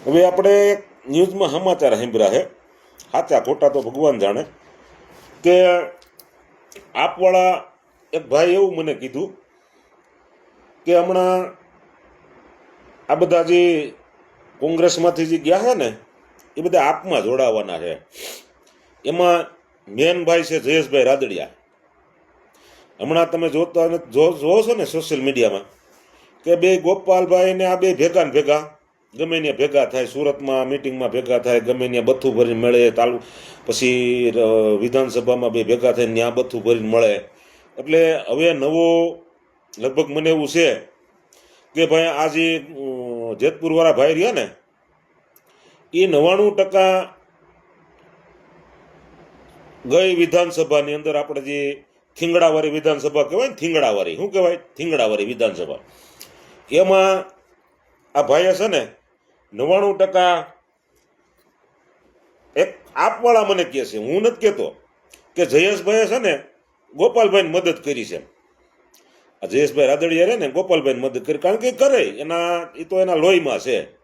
હવે આપણે ન્યૂઝમાં સમાચાર સાંભળ્યા છે, સાચા ખોટા તો ભગવાન જાણે, કે આપવાળા એક ભાઈ એવું મને કીધું કે હમણાં આ બધા જે કોંગ્રેસમાંથી જે ગયા છે ને એ બધા આપમાં જોડાવાના છે. એમાં મેન ભાઈ છે જયેશભાઈ રાદડિયા. હમણાં તમે જોવો છો ને સોશિયલ મીડિયામાં કે બે ગોપાલભાઈ ને આ બે ભેગા ને ભેગા ગમે ત્યાં ભેગા થાય, સુરતમાં મિટિંગમાં ભેગા થાય, ગમે ત્યાં બથ્થું ભરીને મળે, પછી વિધાનસભામાં બે ભેગા થઈને ત્યાં બથ્થું ભરીને મળે. એટલે હવે નવો લગભગ મને એવું છે કે ભાઈ આ જે જેતપુરવાળા ભાઈ રહ્યા ને એ 99% ગઈ વિધાનસભાની અંદર આપણે જે થીંગડાવાળી વિધાનસભા કહેવાય ને, થીંગડાવાળી શું કહેવાય, થીંગડાવાળી વિધાનસભા, એમાં આ ભાઈએ છે ને 99% એક આપવાળા મને કહે છે, હું નથી કહેતો, કે જયેશભાઈએ છે ને ગોપાલભાઈને મદદ કરી છે. આ જયેશભાઈ રાદડિયા રહે ને ગોપાલભાઈને મદદ કરી, કારણ કે કરે એના એ તો એના લોહીમાં છે.